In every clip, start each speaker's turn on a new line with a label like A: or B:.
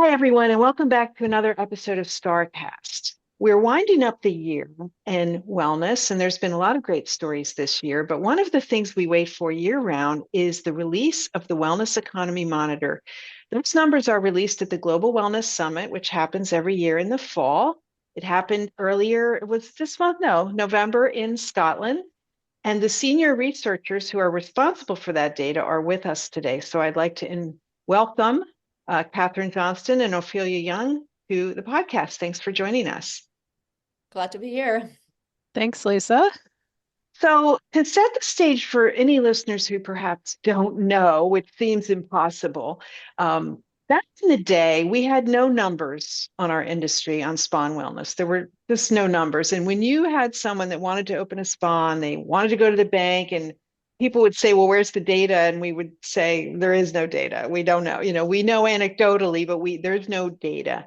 A: Hi, everyone, and welcome back to another episode of StarrCast. We're winding up the year in wellness, and there's been a lot of great stories this year. But one of the things we wait for year round is the release of the Wellness Economy Monitor. Those numbers are released at the Global Wellness Summit, which happens every year in the fall. It happened earlier, it was this month, no, November in Scotland. And the senior researchers who are responsible for that data are with us today. So I'd like to welcome Katharine, Johnston, and Ophelia Yeung to the podcast. Thanks for joining us.
B: Glad to be here.
C: Thanks, Lisa.
A: So, to set the stage for any listeners who perhaps don't know, which seems impossible, back in the day, we had no numbers on our industry on spa and wellness. There were just no numbers. And when you had someone that wanted to open a spa and they wanted to go to the bank, and people would say, well, where's the data? And we would say, there is no data. We don't know. We know anecdotally, but there's no data.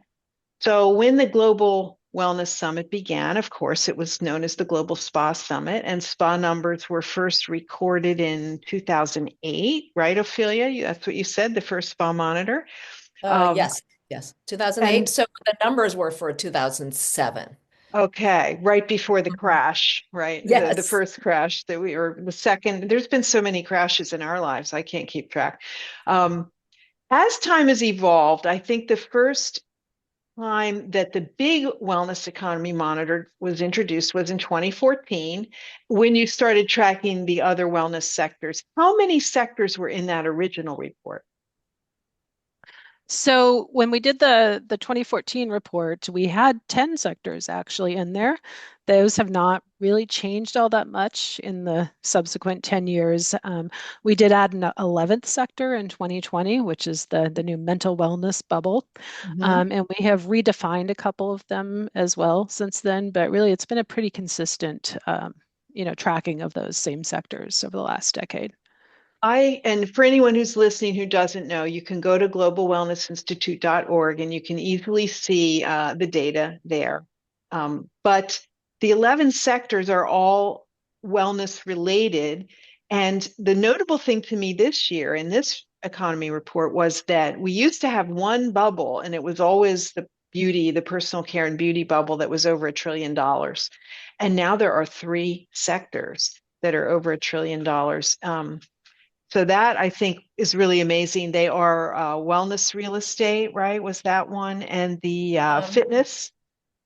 A: So when the Global Wellness Summit began, of course, it was known as the Global Spa Summit, and spa numbers were first recorded in 2008, right, Ophelia? That's what you said, the first spa monitor.
B: Yes, 2008.
A: And
B: so the numbers were for 2007.
A: okay, right before the crash, right? The
B: Yes.
A: first crash or the second. There's been so many crashes in our lives, I can't keep track. As time has evolved, I think the first time that the big wellness economy monitor was introduced was in 2014 when you started tracking the other wellness sectors. How many sectors were in that original report?
C: So when we did the 2014 report, we had 10 sectors actually in there. Those have not really changed all that much in the subsequent 10 years. We did add an 11th sector in 2020, which is the new mental wellness bubble. And we have redefined a couple of them as well since then. But really, it's been a pretty consistent, tracking of those same sectors over the last decade.
A: And for anyone who's listening who doesn't know, you can go to globalwellnessinstitute.org and you can easily see the data there. But the 11 sectors are all wellness related. And the notable thing to me this year in this economy report was that we used to have one bubble, and it was always the personal care and beauty bubble that was over $1 trillion. And now there are three sectors that are over $1 trillion. So that I think is really amazing. They are wellness real estate, right? Was that one? And the fitness?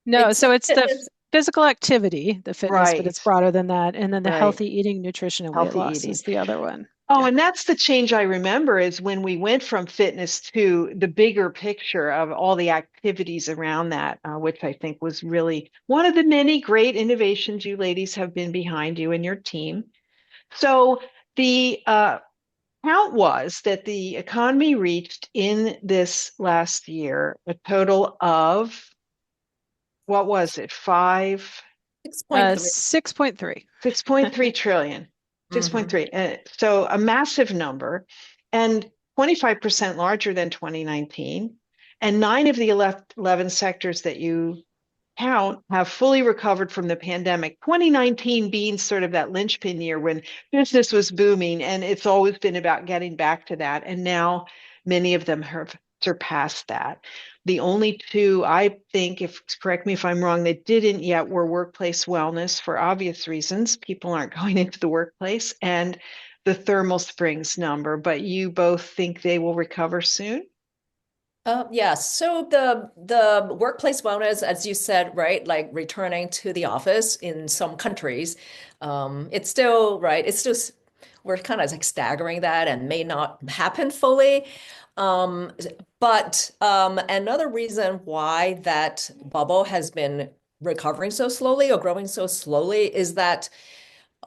C: No, so it's the physical activity, the fitness, but it's
A: Right,
C: broader than that. And then the
A: right.
C: healthy eating, nutrition, and weight
A: Healthy
C: loss
A: eating.
C: is the other one.
A: Oh,
C: Yeah.
A: and that's the change I remember is when we went from fitness to the bigger picture of all the activities around that, which I think was really one of the many great innovations you ladies have been behind, you and your team. So the count was that the economy reached in this last year a total of, what was it,
B: 6.3.
C: 6.3.
A: 6.3 trillion, 6.3. So a massive number and 25% larger than 2019. And 9 of the 11 sectors that you count have fully recovered from the pandemic. 2019 being sort of that linchpin year when business was booming, and it's always been about getting back to that. And now many of them have surpassed that. The only two, I think, correct me if I'm wrong, that didn't yet were workplace wellness for obvious reasons. People aren't going into the workplace, and the thermal springs number. But you both think they will recover soon?
B: Yes. So the workplace wellness, as you said, right, like returning to the office in some countries, it's still right. It's still we're kind of like staggering that and may not happen fully. Um, but another reason why that bubble has been recovering so slowly or growing so slowly is that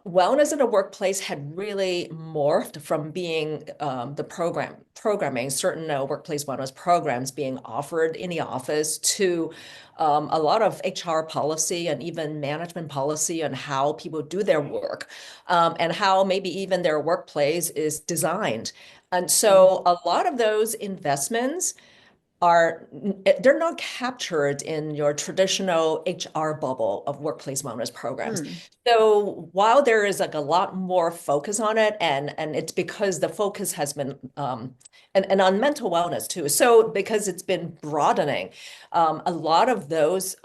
B: wellness in the workplace had really morphed from being the programming certain workplace wellness programs being offered in the office to a lot of HR policy and even management policy on how people do their work, and how maybe even their workplace is designed. And so a lot of those investments they're not captured in your traditional HR bubble of workplace wellness programs.
A: Hmm.
B: So while there is like a lot more focus on it, and it's because the focus has been and on mental wellness too. So because it's been broadening, a lot of those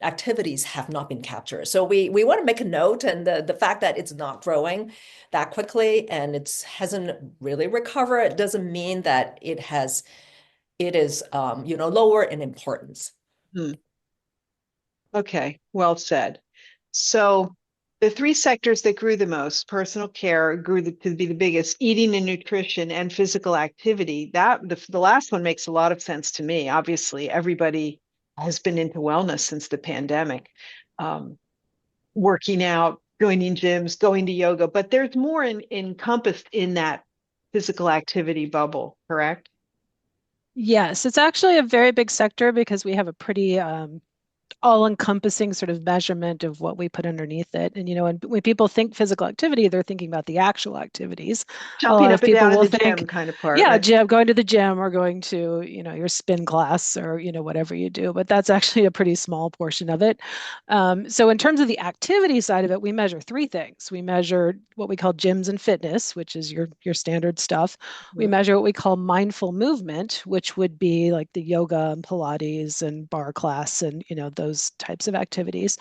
B: activities have not been captured. So we want to make a note, and the fact that it's not growing that quickly and it hasn't really recovered, it doesn't mean that it is lower in importance.
A: Hmm. Okay, well said. So the three sectors that grew the most, personal care to be the biggest, eating and nutrition, and physical activity. The last one makes a lot of sense to me. Obviously, everybody has been into wellness since the pandemic, working out, joining gyms, going to yoga, but there's more encompassed in that physical activity bubble, correct?
C: Yes, it's actually a very big sector because we have a pretty all-encompassing sort of measurement of what we put underneath it. And when people think physical activity, they're thinking about the actual activities. A
A: Jumping
C: lot
A: up
C: of
A: and
C: people
A: down in
C: will
A: the
C: think,
A: gym kind of part,
C: yeah,
A: right?
C: gym, going to the gym or going to, your spin class or, whatever you do. But that's actually a pretty small portion of it. So in terms of the activity side of it, we measure three things. We measure what we call gyms and fitness, which is your standard stuff. We
A: Mhm.
C: measure what we call mindful movement, which would be like the yoga and Pilates and bar class and, those types of activities.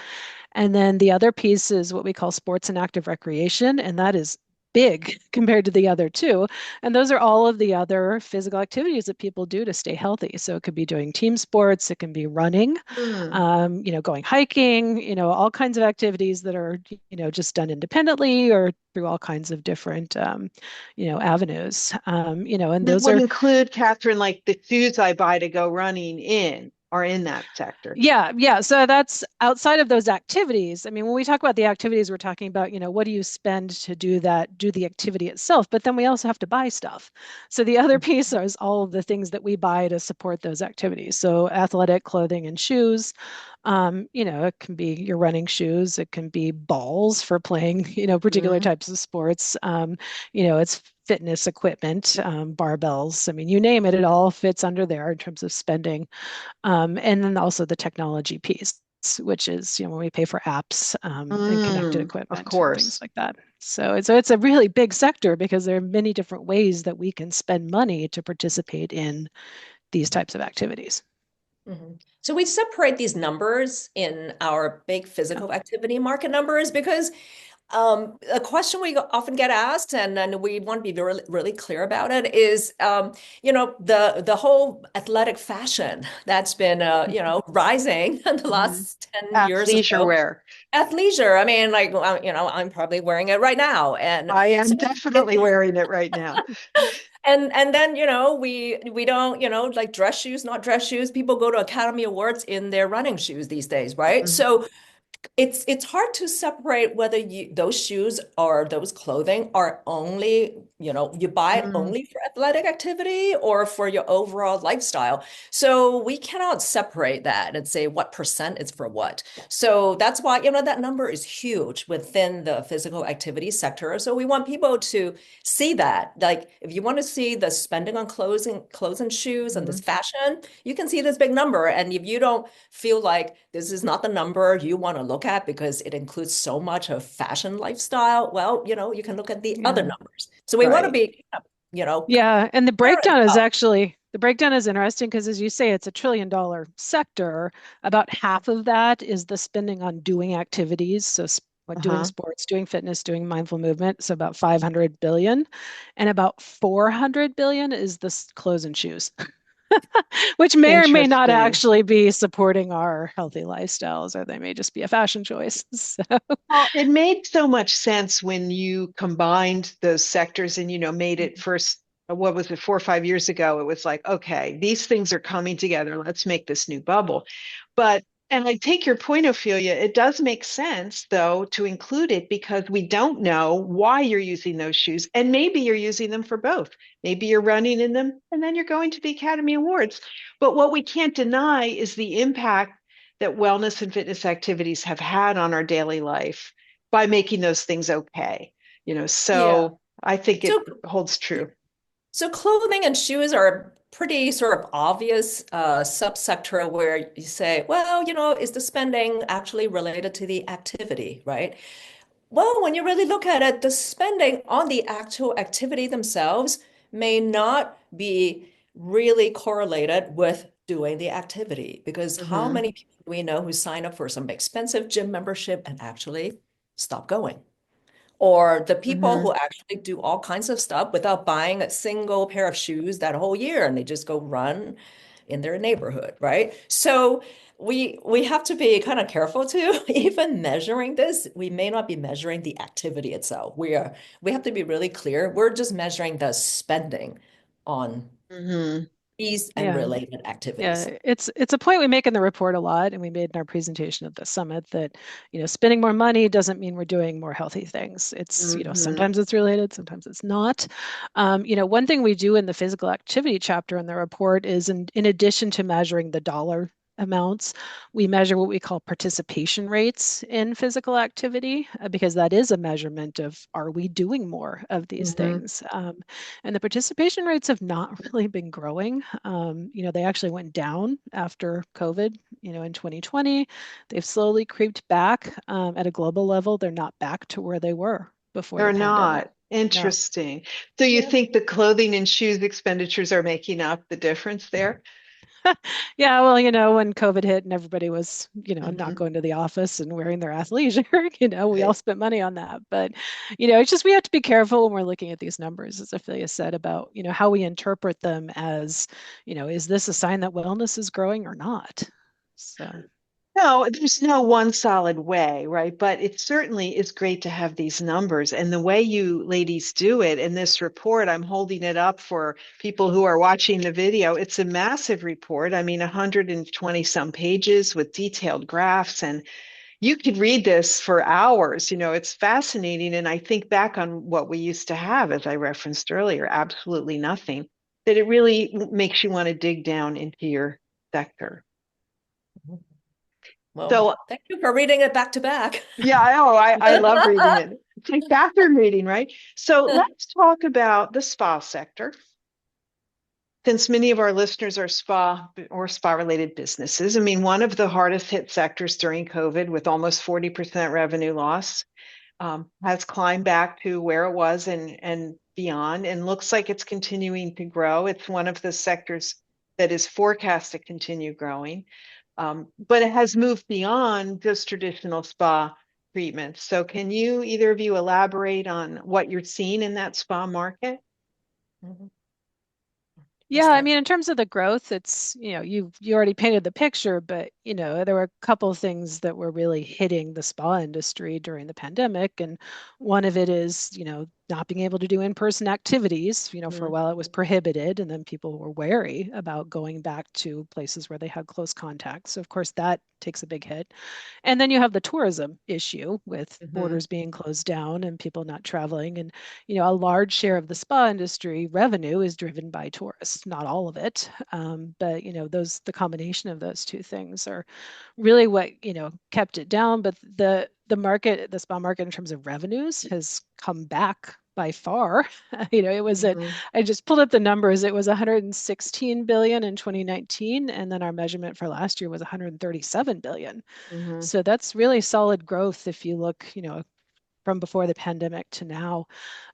C: And then the other piece is what we call sports and active recreation, and that is big compared to the other two. And those are all of the other physical activities that people do to stay healthy. So it could be doing team sports, it can be running,
A: Hmm.
C: going hiking, all kinds of activities that are, just done independently or through all kinds of different, avenues. And
A: That
C: those
A: would
C: are
A: include, Katharine, like the shoes I buy to go running in are in that sector.
C: Yeah, yeah. So that's outside of those activities. I mean, when we talk about the activities, we're talking about, what do you spend to do the activity itself? But then we also have to buy stuff. So the other piece is all of the things that we buy to support those activities. So athletic clothing and shoes. It can be your running shoes, it can be balls for playing, particular
A: Mhm.
C: types of sports. It's fitness equipment, barbells. I mean, you name it, it all fits under there in terms of spending. And then also the technology piece, which is, when we pay for apps and connected
A: Of
C: equipment and things
A: course.
C: like that. So it's a really big sector because there are many different ways that we can spend money to participate in these types of activities.
B: Mhm. So we separate these numbers in our big
C: Yeah.
B: physical activity market numbers because a question we often get asked, and then we want to be really, really clear about it, is the whole athletic fashion that's been rising in the
A: Mhm.
B: last 10 years or
A: Athleisure
B: so.
A: wear.
B: Athleisure. I mean, like I'm probably wearing it right now, and
A: I
B: so
A: am definitely wearing it right now.
B: and then we don't like dress shoes, not dress shoes. People go to Academy Awards in their running shoes these days, right?
A: Mhm.
B: So it's hard to separate whether those shoes or those clothing are only, you buy it
A: Mm.
B: only for athletic activity or for your overall lifestyle. So we cannot separate that and say what percent is for what. So that's why, that number is huge within the physical activity sector. So we want people to see that. Like if you want to see the spending on clothes and shoes and this
A: Mhm.
B: fashion, you can see this big number. And if you don't feel like this is not the number you want to look at because it includes so much of fashion lifestyle, well, you can look at the other
C: Yeah.
B: numbers. So we want to
A: Right.
B: be,
C: Yeah, and the
B: clear as well.
C: breakdown is interesting because as you say, it's $1 trillion sector. About half of that is the spending on doing activities. So what doing
A: Uh-huh.
C: sports, doing fitness, doing mindful movement. So about 500 billion. And about 400 billion is the clothes and shoes, which may or may not
A: Interesting.
C: actually be supporting our healthy lifestyles, or they may just be a fashion choice. So,
A: Well, it made so much sense when you combined those sectors and, made it first, what was it, 4 or 5 years ago? It was like, okay, these things are coming together. Let's make this new bubble. But, and I take your point, Ophelia, it does make sense, though, to include it because we don't know why you're using those shoes. And maybe you're using them for both. Maybe you're running in them and then you're going to the Academy Awards. But what we can't deny is the impact that wellness and fitness activities have had on our daily life by making those things okay.
B: Yeah.
A: So I think it
B: So
A: holds true.
B: So clothing and shoes are pretty sort of obvious subsector where you say, well, is the spending actually related to the activity, right? Well, when you really look at it, the spending on the actual activity themselves may not be really correlated with doing the activity, because how
A: Mm-hmm.
B: many people do we know who sign up for some expensive gym membership and actually stop going? Or the people
A: Mm-hmm.
B: who actually do all kinds of stuff without buying a single pair of shoes that whole year and they just go run in their neighborhood, right? So we have to be kind of careful too. Even measuring this, we may not be measuring the activity itself. We have to be really clear. We're just measuring the spending on
A: Mm-hmm.
B: these and
C: Yeah.
B: related activities.
C: Yeah, it's a point we make in the report a lot, and we made in our presentation at the summit that, spending more money doesn't mean we're doing more healthy things. It's,
A: Mm-hmm.
C: sometimes it's related, sometimes it's not. One thing we do in the physical activity chapter in the report is in addition to measuring the dollar amounts, we measure what we call participation rates in physical activity, because that is a measurement of, are we doing more of these
A: Mm-hmm.
C: things? And the participation rates have not really been growing. They actually went down after COVID, in 2020. They've slowly creeped back at a global level. They're not back to where they were before the
A: They're
C: pandemic.
A: not.
C: No.
A: Interesting. So you
B: Yeah.
A: think the clothing and shoes expenditures are making up the difference there?
C: Yeah, well, when COVID hit and everybody was, not
A: Mm-hmm.
C: going to the office and wearing their athleisure, we all
A: Right.
C: spent money on that. But, it's just we have to be careful when we're looking at these numbers, as Ophelia said, about, how we interpret them as, is this a sign that wellness is growing or not? So,
A: No, there's no one solid way, right? But it certainly is great to have these numbers. And the way you ladies do it in this report, I'm holding it up for people who are watching the video. It's a massive report. I mean, 120 some pages with detailed graphs. And you could read this for hours. It's fascinating. And I think back on what we used to have, as I referenced earlier, absolutely nothing, that it really makes you want to dig down into your sector.
B: Well,
A: So
B: thank you for reading it back to back.
A: yeah, I love reading it. It's like bathroom reading, right? So let's talk about the spa sector. Since many of our listeners are spa or spa related businesses, I mean, one of the hardest hit sectors during COVID with almost 40% revenue loss has climbed back to where it was and beyond, and looks like it's continuing to grow. It's one of the sectors that is forecast to continue growing. But it has moved beyond just traditional spa treatments. So can you, either of you, elaborate on what you're seeing in that spa market?
B: Mhm. I'll
C: yeah, I
B: start.
C: mean, in terms of the growth, it's, you already painted the picture, but there were a couple of things that were really hitting the spa industry during the pandemic. And one of it is, not being able to do in-person activities. For a
A: Mm-hmm.
C: while it was prohibited, and then people were wary about going back to places where they had close contact. So of course that takes a big hit. And then you have the tourism issue with
A: Mm-hmm.
C: borders being closed down and people not traveling. And, a large share of the spa industry revenue is driven by tourists, not all of it. But, the combination of those two things are really what, kept it down. But the spa market in terms of revenues has come back by far. It was at,
A: Mm-hmm.
C: I just pulled up the numbers. It was 116 billion in 2019, and then our measurement for last year was 137 billion.
A: Mm-hmm.
C: So that's really solid growth if you look, from before the pandemic to now.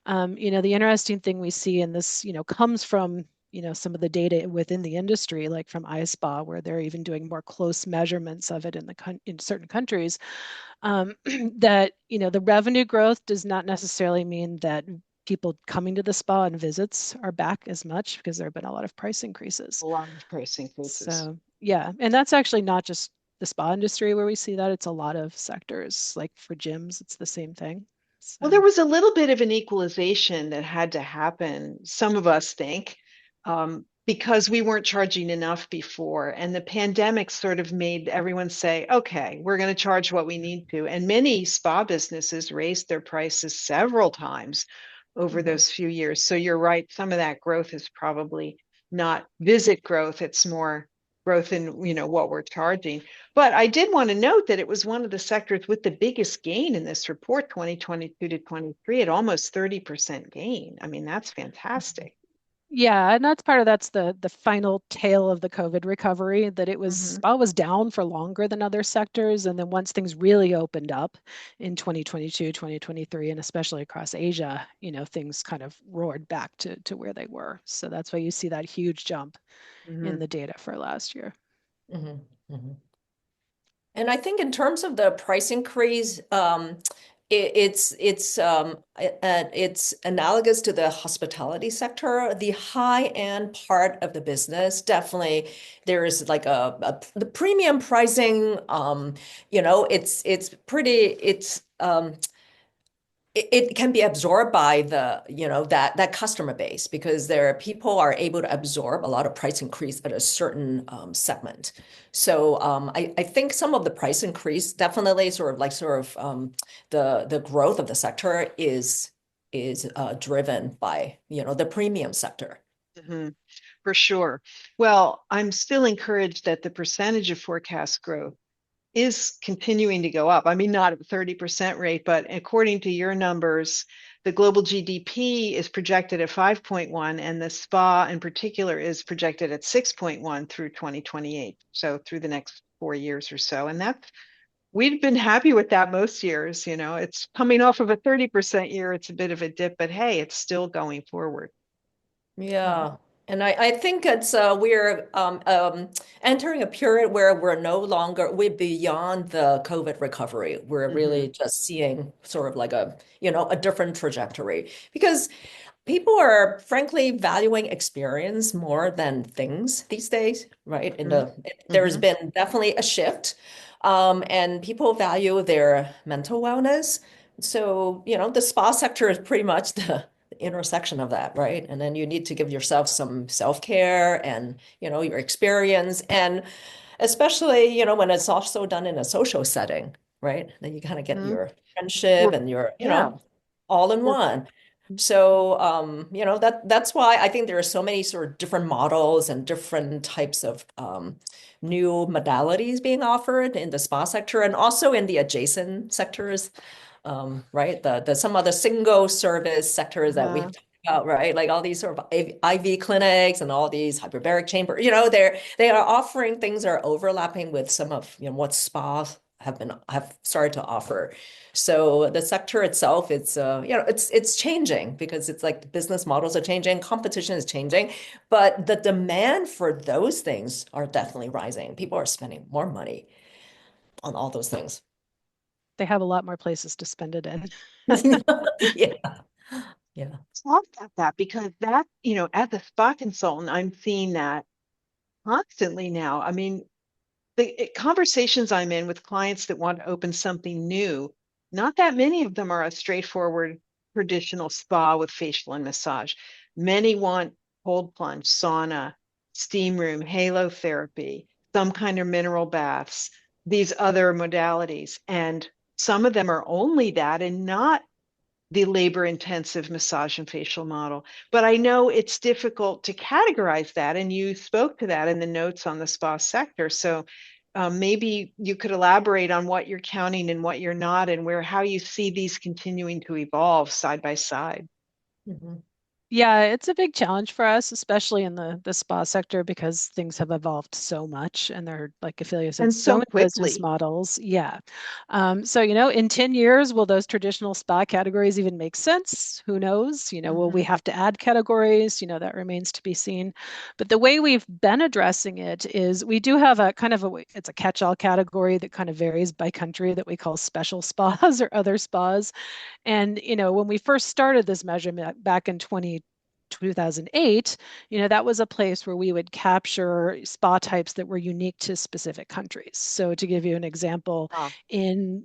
C: The interesting thing we see, and this, comes from, some of the data within the industry, like from iSpa, where they're even doing more close measurements of it in certain countries, that, the revenue growth does not necessarily mean that people coming to the spa and visits are back as much, because there have been a lot of price increases.
A: A lot of price increases.
C: So yeah, and that's actually not just the spa industry where we see that. It's a lot of sectors. Like for gyms, it's the same thing.
A: Well, there
C: So
A: was a little bit of an equalization that had to happen, some of us think, because we weren't charging enough before. And the pandemic sort of made everyone say, okay, we're going to charge what we need to. And many spa businesses raised their prices several times over
B: Mhm.
A: those few years. So you're right, some of that growth is probably not visit growth, it's more growth in, what we're charging. But I did want to note that it was one of the sectors with the biggest gain in this report, 2022 to 23, at almost 30% gain. I mean, that's fantastic.
C: Yeah, and that's the final tail of the COVID recovery, that it was
A: Hmm.
C: spa was down for longer than other sectors. And then once things really opened up in 2022, 2023, and especially across Asia, things kind of roared back to where they were. So that's why you see that huge jump in
A: Hmm.
C: the data for last year.
B: Hmm. Hmm. And I think in terms of the price increase, it's analogous to the hospitality sector. The high end part of the business, definitely there is like the premium pricing. It's pretty. It can be absorbed by that customer base because people are able to absorb a lot of price increase at a certain segment. So I think some of the price increase definitely the growth of the sector is driven by the premium sector.
A: Hmm. For sure. Well, I'm still encouraged that the percentage of forecast growth is continuing to go up. I mean, not at the 30% rate, but according to your numbers, the global GDP is projected at 5.1, and the SPA in particular is projected at 6.1 through 2028. So through the next 4 years or so. And we've been happy with that most years. It's coming off of a 30% year. It's a bit of a dip, but hey, it's still going forward.
B: Yeah. And I think we're entering a period where we're beyond the COVID recovery. We're
A: Mm-hmm.
B: really just seeing sort of like a different trajectory because people are frankly valuing experience more than things these days, right?
A: Mm-hmm.
B: There's
A: Mm-hmm.
B: been definitely a shift, and people value their mental wellness. So, the spa sector is pretty much the intersection of that, right? And then you need to give yourself some self-care and, your experience, and especially, when it's also done in a social setting, right? Then you kind of get
A: Mm-hmm.
B: your friendship
A: We're,
B: and your,
A: yeah,
B: all in
A: we're,
B: one. So, that's why I think there are so many sort of different models and different types of new modalities being offered in the spa sector and also in the adjacent sectors, right? The some of the single service sectors that we've
A: uh-huh.
B: talked about, right? Like all these sort of IV clinics and all these hyperbaric chambers, they are offering things that are overlapping with some of what spas have started to offer. So the sector itself, it's changing because it's like the business models are changing, competition is changing, but the demand for those things are definitely rising. People are spending more money on all those things.
C: They have a lot more places to spend it in.
B: Yeah. Yeah.
A: Talk about that because as a spa consultant, I'm seeing that constantly now. I mean, the conversations I'm in with clients that want to open something new, not that many of them are a straightforward traditional spa with facial and massage. Many want cold plunge, sauna, steam room, halo therapy, some kind of mineral baths, these other modalities. And some of them are only that and not the labor intensive massage and facial model. But I know it's difficult to categorize that. And you spoke to that in the notes on the spa sector. So maybe you could elaborate on what you're counting and what you're not, and how you see these continuing to evolve side by side.
B: Mhm.
C: Yeah, it's a big challenge for us, especially in the spa sector, because things have evolved so much and there are, like Ophelia said,
A: And
C: so
A: so
C: many business
A: quickly.
C: models. Yeah. So, in 10 years, will those traditional spa categories even make sense? Who knows? Will we
A: Mm-hmm.
C: have to add categories? That remains to be seen. But the way we've been addressing it is we do have a kind of it's a catch-all category that kind of varies by country that we call special spas or other spas. And, when we first started this measurement back in 2008, that was a place where we would capture spa types that were unique to specific countries. So to give you an example,
A: Ah,
C: in,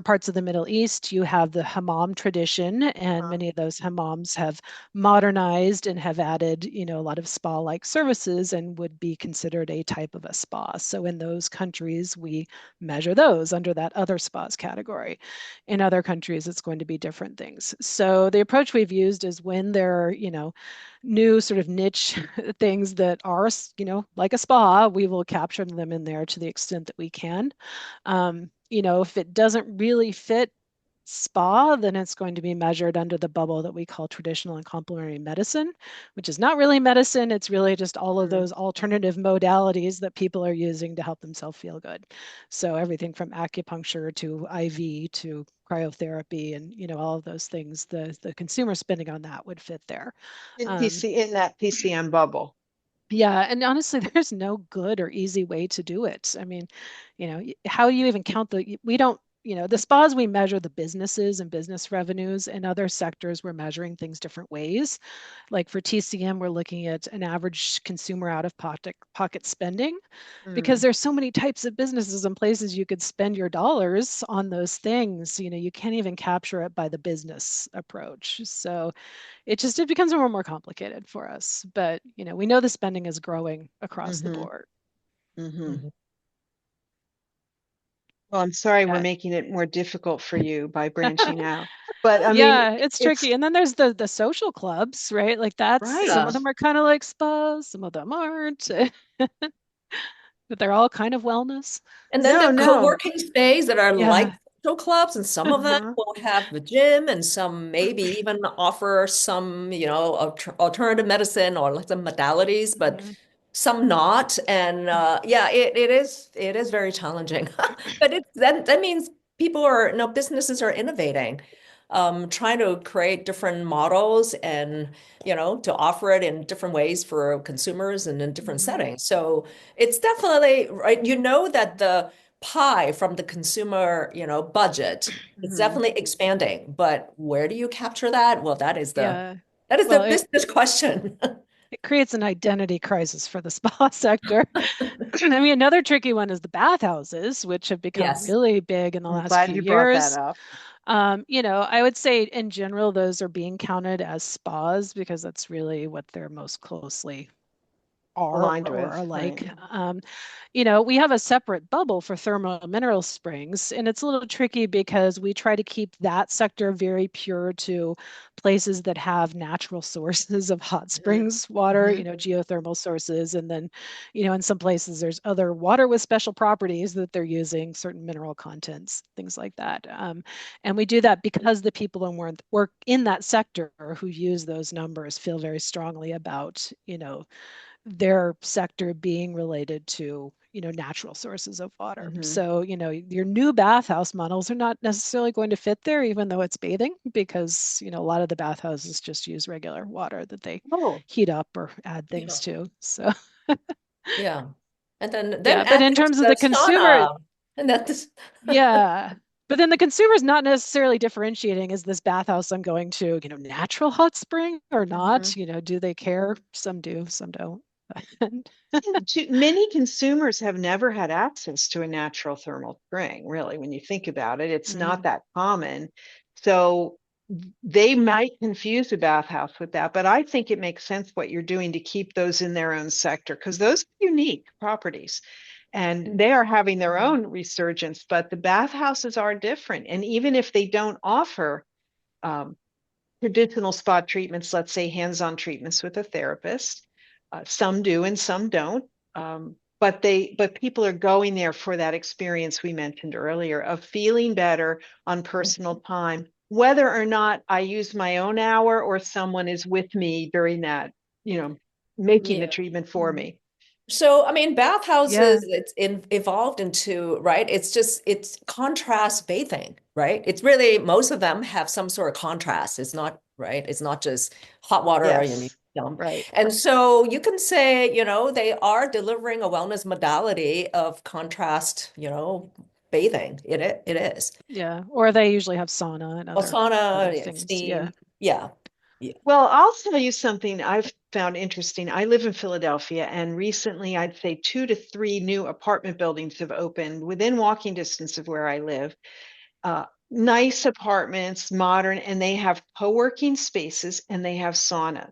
C: parts of the Middle East, you have the hammam tradition, and
A: uh-huh.
C: many of those hammams have modernized and have added, a lot of spa-like services and would be considered a type of a spa. So in those countries, we measure those under that other spas category. In other countries, it's going to be different things. So the approach we've used is when there are, new sort of niche things that are, like a spa, we will capture them in there to the extent that we can. If it doesn't really fit spa, then it's going to be measured under the bubble that we call traditional and complementary medicine, which is not really medicine. It's really just all of those alternative modalities that people are using to help themselves feel good. So everything from acupuncture to IV to cryotherapy and, all of those things, the consumer spending on that would fit there.
A: In that PCM bubble.
C: Yeah, and honestly, there's no good or easy way to do it. I mean, how do you even count we don't, the spas, we measure the businesses and business revenues. In other sectors, we're measuring things different ways. Like for TCM, we're looking at an average consumer out of pocket spending, because there's so many types of businesses and places you could spend your dollars on those things. You can't even capture it by the business approach. So it becomes a little more complicated for us. But we know the spending is growing across the board.
A: Well, I'm sorry we're making it more difficult for you by branching out. But I mean,
C: it's tricky. And then there's the social clubs, right? Like some of them are kind of like spas, some of them aren't. But they're all kind of wellness.
B: And then the co-working space that are like social clubs, and some of them will have the gym, and some maybe even offer some, alternative medicine or like some modalities, but some not. And it is very challenging. But that means businesses are innovating, trying to create different models and, to offer it in different ways for consumers and in different settings. So it's definitely right. That the pie from the consumer, budget is definitely expanding, but where do you capture that? Well, that is the business question.
C: It creates an identity crisis for the spa sector. I mean, another tricky one is the bathhouses, which have become really big in the last few years.
A: Brought that up.
C: I would say in general, those are being counted as spas because that's really what they're most closely
A: aligned with.
C: Right. We have a separate bubble for thermal mineral springs, and it's a little tricky because we try to keep that sector very pure to places that have natural sources of hot springs water, geothermal sources. And then, in some places there's other water with special properties that they're using, certain mineral contents, things like that. And we do that because the people who work in that sector who use those numbers feel very strongly about, their sector being related to natural sources of water. So your new bathhouse models are not necessarily going to fit there, even though it's bathing, because a lot of the bathhouses just use regular water that they heat up or add things to. So
B: and then
C: but in terms of the consumer,
B: and that's
C: but then the consumer's not necessarily differentiating, is this bathhouse I'm going to, natural hot spring or not? Do they care? Some do, some don't.
A: Many consumers have never had access to a natural thermal spring, really. When you think about it, it's not that common. So they might confuse a bathhouse with that, but I think it makes sense what you're doing to keep those in their own sector, because those are unique properties and they are having their own resurgence, but the bathhouses are different. And even if they don't offer traditional spa treatments, let's say hands-on treatments with a therapist, some do and some don't. But people are going there for that experience we mentioned earlier of feeling better on personal time, whether or not I use my own hour or someone is with me during that, making the treatment for me.
B: So, I mean, bathhouses, it's evolved into, right? It's contrast bathing, right? It's really, most of them have some sort of contrast. It's not, right? It's not just hot water.
A: Right.
B: And so you can say, they are delivering a wellness modality of contrast, bathing. It is.
C: Yeah. Or they usually have sauna and other things.
B: Steam.
A: Well, I'll tell you something I've found interesting. I live in Philadelphia, and recently I'd say 2 to 3 new apartment buildings have opened within walking distance of where I live. Nice apartments, modern, and they have co-working spaces and they have saunas.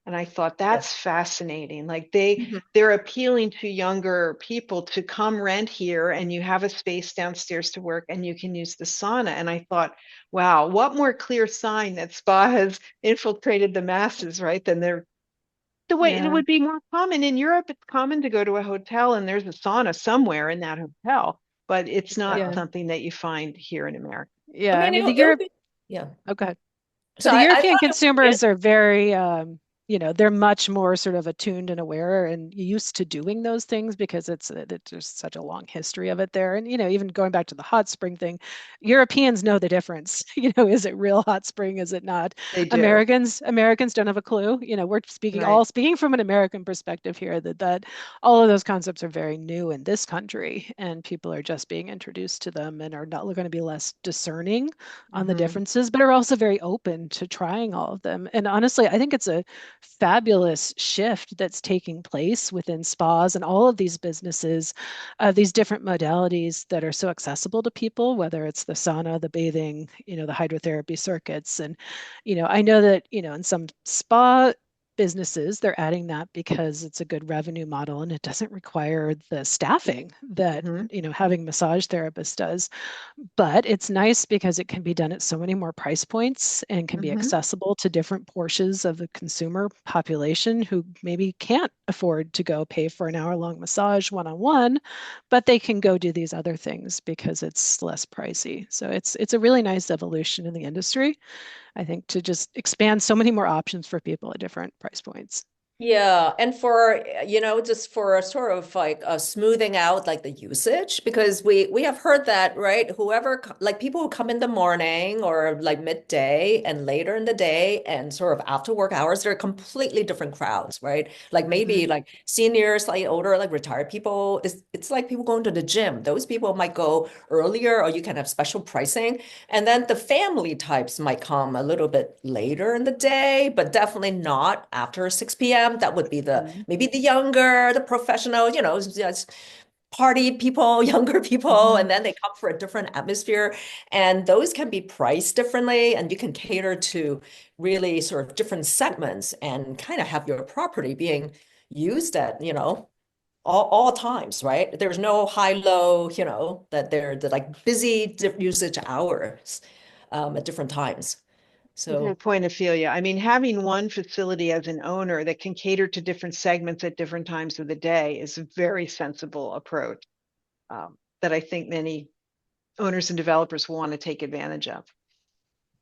A: And I thought that's fascinating. Like they're appealing to younger people to come rent here, and you have a space downstairs to work and you can use the sauna. And I thought, wow, what more clear sign that spa has infiltrated the masses, right? Than the way it would be more common in Europe. It's common to go to a hotel and there's a sauna somewhere in that hotel, but it's not something that you find here in America.
B: I
C: Yeah, I
B: mean,
C: mean the
B: it'll
C: Europe.
B: be, yeah.
C: Okay.
B: So
C: So the
B: I
C: European
B: thought it would be
C: consumers are very, they're much more sort of attuned and aware and used to doing those things because it's just such a long history of it there. And, even going back to the hot spring thing, Europeans know the difference. Is it real hot spring? Is it not?
A: They do.
C: Americans don't have a clue. We're
A: Right.
C: speaking from an American perspective here that all of those concepts are very new in this country and people are just being introduced to them and are not going to be less discerning on the
A: Hmm.
C: differences, but are also very open to trying all of them. And honestly, I think it's a fabulous shift that's taking place within spas and all of these businesses, these different modalities that are so accessible to people, whether it's the sauna, the bathing, the hydrotherapy circuits. And, I know that, in some spa businesses, they're adding that because it's a good revenue model and it doesn't require the staffing that,
A: Hmm.
C: having massage therapists does. But it's nice because it can be done at so many more price points and can be
A: Hmm.
C: accessible to different portions of the consumer population who maybe can't afford to go pay for an hour-long massage one-on-one, but they can go do these other things because it's less pricey. So it's a really nice evolution in the industry, I think, to just expand so many more options for people at different price points.
B: Yeah, and for just for sort of like smoothing out like the usage, because we have heard that, right? Like people who come in the morning or like midday and later in the day and sort of after work hours, they're completely different crowds, right? Like maybe
A: Hmm.
B: like seniors, slightly older, like retired people. It's like people going to the gym. Those people might go earlier, or you can have special pricing. And then the family types might come a little bit later in the day, but definitely not after 6 p.m. That would be
A: Hmm.
B: maybe the younger, the professional, just party people, younger people,
A: Hmm.
B: and then they come for a different atmosphere. And those can be priced differently, and you can cater to really sort of different segments and kind of have your property being used at, all times, right? There's no high low, that they're like busy usage hours at different times. So
A: Good point, Ophelia. I mean, having one facility as an owner that can cater to different segments at different times of the day is a very sensible approach that I think many owners and developers will want to take advantage of.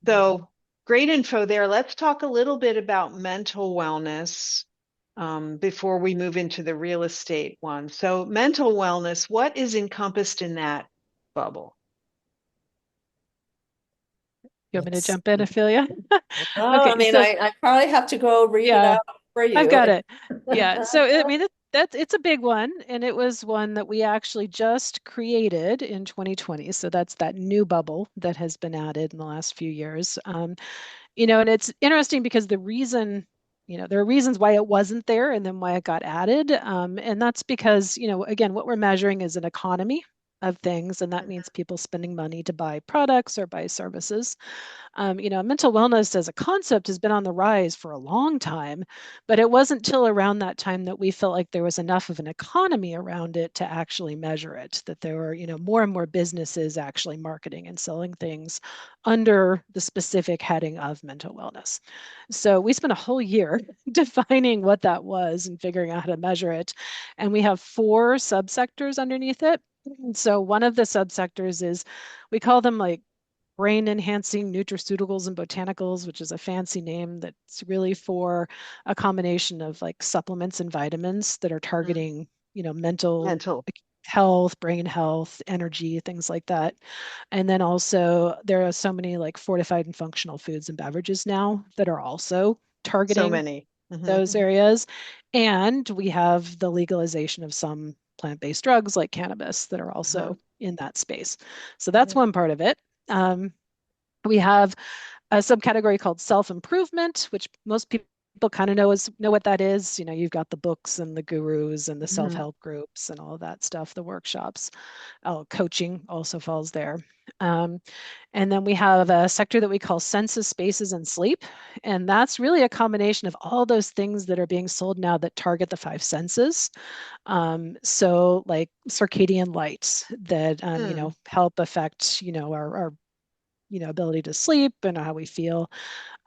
A: So great info there. Let's talk a little bit about mental wellness before we move into the real estate one. So mental wellness, what is encompassed in that bubble?
C: You want me to
B: let's
C: jump in,
B: see.
C: Ophelia?
B: Oh, I
C: Okay,
B: mean,
C: so
B: I probably have to go read it
C: yeah,
B: out for
C: I've
B: you.
C: got it. Yeah. So I mean it's a big one, and it was one that we actually just created in 2020. So that's that new bubble that has been added in the last few years. And it's interesting because there are reasons why it wasn't there and then why it got added. And that's because, again, what we're measuring is an economy of things, and that means people spending money to buy products or buy services. Mental wellness as a concept has been on the rise for a long time, but it wasn't till around that time that we felt like there was enough of an economy around it to actually measure it, that there were, more and more businesses actually marketing and selling things under the specific heading of mental wellness. So we spent a whole year defining what that was and figuring out how to measure it. And we have four subsectors underneath it. So one of the subsectors is we call them like brain enhancing nutraceuticals and botanicals, which is a fancy name that's really for a combination of like supplements and vitamins that are
A: Mm.
C: targeting, mental
A: Mental.
C: health, brain health, energy, things like that. And then also there are so many like fortified and functional foods and beverages now that are also
A: So
C: targeting
A: many. Hmm.
C: those areas. And we have the legalization of some plant-based drugs like cannabis that are
A: Uh-huh.
C: also in that space. So that's one part of it. We have a subcategory called self-improvement, which most people kind of know what that is. You've got the books and the gurus and the
A: Hmm.
C: self-help groups and all of that stuff, the workshops. Oh, coaching also falls there. Um, and then we have a sector that we call senses, spaces, and sleep. And that's really a combination of all those things that are being sold now that target the five senses. So like circadian lights that, help affect, our ability to sleep and how we feel.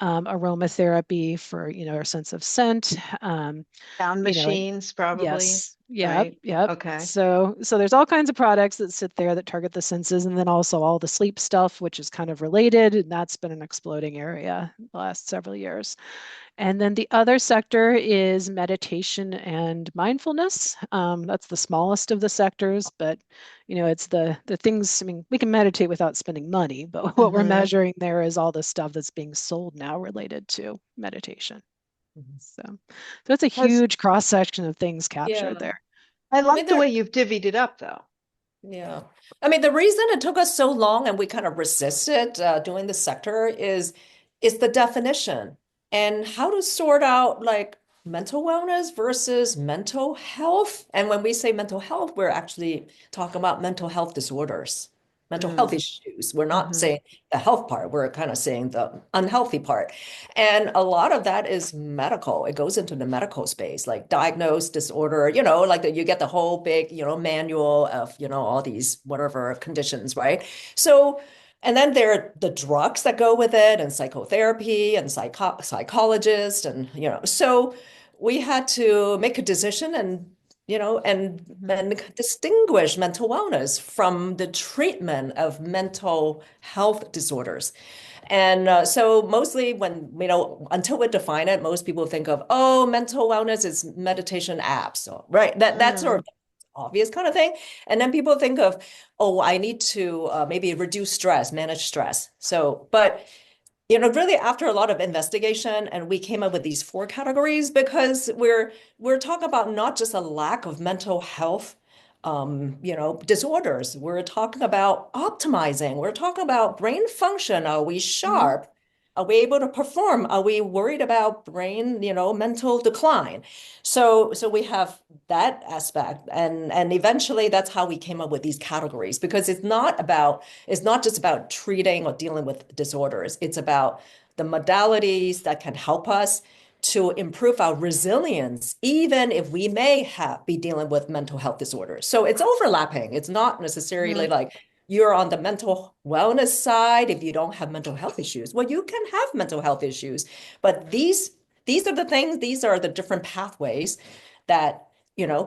C: aromatherapy for, our sense of scent.
A: Sound machines, probably,
C: Yes, yep,
A: right?
C: yep.
A: Okay.
C: So there's all kinds of products that sit there that target the senses, and then also all the sleep stuff, which is kind of related, and that's been an exploding area the last several years. And then the other sector is meditation and mindfulness. That's the smallest of the sectors, but it's the things. I mean, we can meditate without spending money, but what we're
A: Mm-hmm.
C: measuring there is all the stuff that's being sold now related to meditation. So it's a huge cross section of things
B: Yeah.
C: captured there.
A: I
B: I mean,
A: like the way you've divvied it up, though.
B: yeah. I mean, the reason it took us so long and we kind of resisted doing the sector is the definition and how to sort out like mental wellness versus mental health. And when we say mental health, we're actually talking about mental health disorders, mental health
A: Mm.
B: issues. We're not
A: Mm-hmm.
B: saying the health part, we're kind of saying the unhealthy part. And a lot of that is medical. It goes into the medical space, like diagnosed disorder, like you get the whole big, manual of, all these whatever conditions, right? So, and then there are the drugs that go with it and psychotherapy and psychologists and, so we had to make a decision and distinguish mental wellness from the treatment of mental health disorders. And so mostly when, until we define it, most people think of, oh, mental wellness is meditation apps. So, right. That's sort
A: Mm.
B: of obvious kind of thing. And then people think of, oh, I need to maybe reduce stress, manage stress. So, but really after a lot of investigation, and we came up with these four categories because we're talking about not just a lack of mental health, disorders. We're talking about optimizing. We're talking about brain function. Are we
A: Mm-hmm.
B: sharp? Are we able to perform? Are we worried about brain, mental decline? So we have that aspect, and eventually that's how we came up with these categories because it's not just about treating or dealing with disorders. It's about the modalities that can help us to improve our resilience, even if we may be dealing with mental health disorders. So it's overlapping. It's not necessarily
A: Mm-hmm.
B: like you're on the mental wellness side if you don't have mental health issues. Well, you can have mental health issues, but these are the things, these are the different pathways that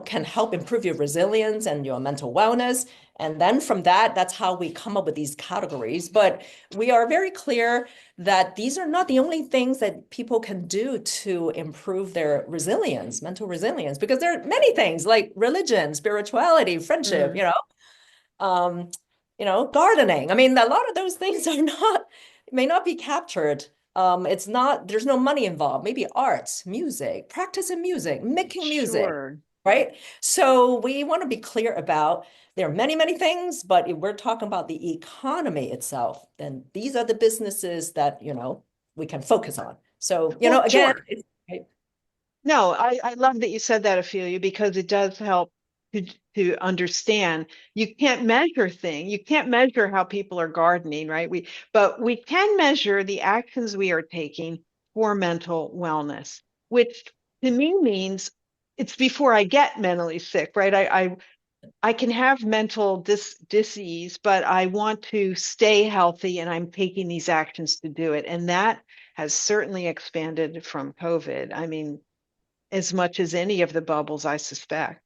B: can help improve your resilience and your mental wellness. And then from that, that's how we come up with these categories. But we are very clear that these are not the only things that people can do to improve their resilience, mental resilience, because there are many things like religion, spirituality, friendship,
A: Mm.
B: um, gardening. I mean, a lot of those things are not, may not be captured. It's not, there's no money involved. Maybe arts, music, practicing music, making music,
A: Sure.
B: right? So we want to be clear about there are many, many things, but if we're talking about the economy itself, then these are the businesses that, we can focus on. So,
A: Well,
B: again,
A: sure. No, I love that you said that, Ophelia, because it does help to understand. You can't measure things. You can't measure how people are gardening, right? But we can measure the actions we are taking for mental wellness, which to me means it's before I get mentally sick, right? I can have mental disease, but I want to stay healthy, and I'm taking these actions to do it. And that has certainly expanded from COVID. I mean, as much as any of the bubbles, I suspect.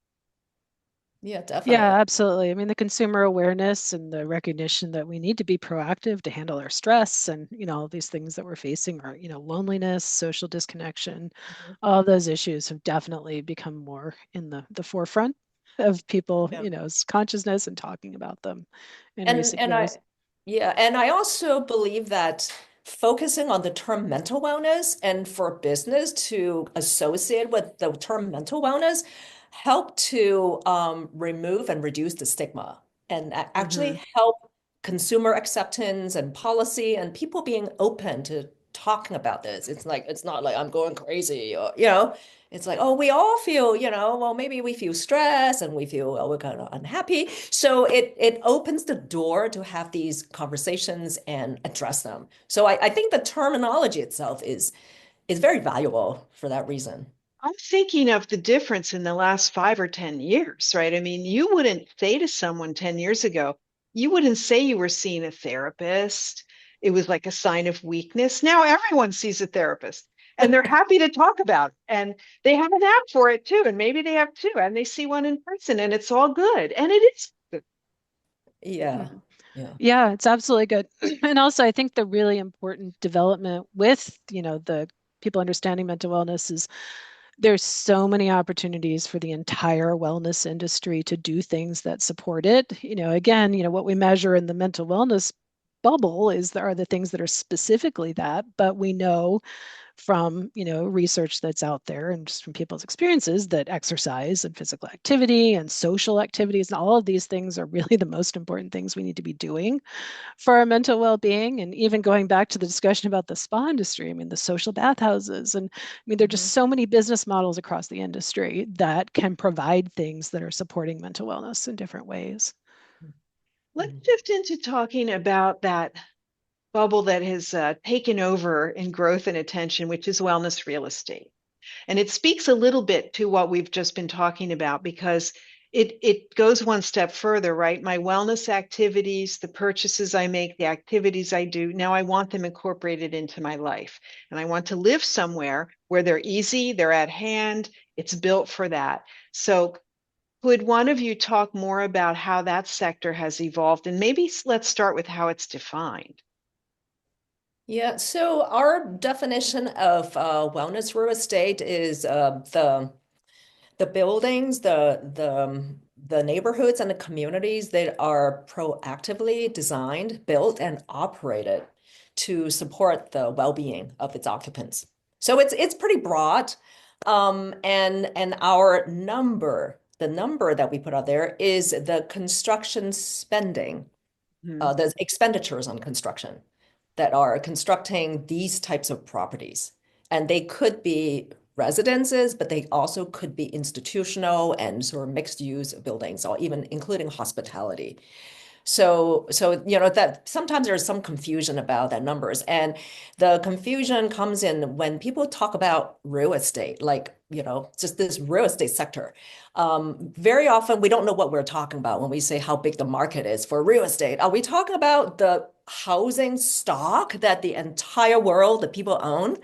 B: Yeah,
C: Yeah,
B: definitely.
C: absolutely. I mean, the consumer awareness and the recognition that we need to be proactive to handle our stress and, all these things that we're facing are, loneliness, social disconnection, all those issues have definitely become more in the forefront of people,
B: Yeah.
C: consciousness and talking about them in
B: And
C: recent
B: and
C: years.
B: I yeah, and I also believe that focusing on the term mental wellness and for business to associate with the term mental wellness help to remove and reduce the stigma and
A: Hmm.
B: actually help consumer acceptance and policy and people being open to talking about this. It's not like I'm going crazy or it's like, oh, we all feel, well, maybe we feel stress and we feel, oh, we're kind of unhappy. So it opens the door to have these conversations and address them. So I think the terminology itself is very valuable for that reason.
A: I'm thinking of the difference in the last 5 or 10 years, right? I mean, you wouldn't say to someone 10 years ago, you wouldn't say you were seeing a therapist. it was like a sign of weakness. Now everyone sees a therapist and they're happy to talk about it. And they have an app for it too. And maybe they have two and they see one in person and it's all good. And it is good.
B: Yeah. Yeah.
C: Yeah, it's absolutely good. And also, I think the really important development with, the people understanding mental wellness is there's so many opportunities for the entire wellness industry to do things that support it. Again, what we measure in the mental wellness bubble are the things that are specifically that, but we know from research that's out there and just from people's experiences that exercise and physical activity and social activities and all of these things are really the most important things we need to be doing for our mental well-being. And even going back to the discussion about the spa industry, I mean, the social bathhouses, and I mean, there are just so many business models across the industry that can provide things that are supporting mental wellness in different ways.
A: Let's shift into talking about that bubble that has taken over in growth and attention, which is wellness real estate. And it speaks a little bit to what we've just been talking about because it goes one step further, right? My wellness activities, the purchases I make, the activities I do, now I want them incorporated into my life. And I want to live somewhere where they're easy, they're at hand, it's built for that. So could one of you talk more about how that sector has evolved? And maybe let's start with how it's defined.
B: Yeah, so our definition of wellness real estate is the buildings, the neighborhoods and the communities that are proactively designed, built, and operated to support the well-being of its occupants. So it's pretty broad. And our number, the number that we put out there is the construction spending, the expenditures on construction that are constructing these types of properties. And they could be residences, but they also could be institutional and sort of mixed use buildings, or even including hospitality. So that sometimes there's some confusion about that numbers. And the confusion comes in when people talk about real estate, like, just this real estate sector. Very often we don't know what we're talking about when we say how big the market is for real estate. Are we talking about the housing stock that the entire world, the people own?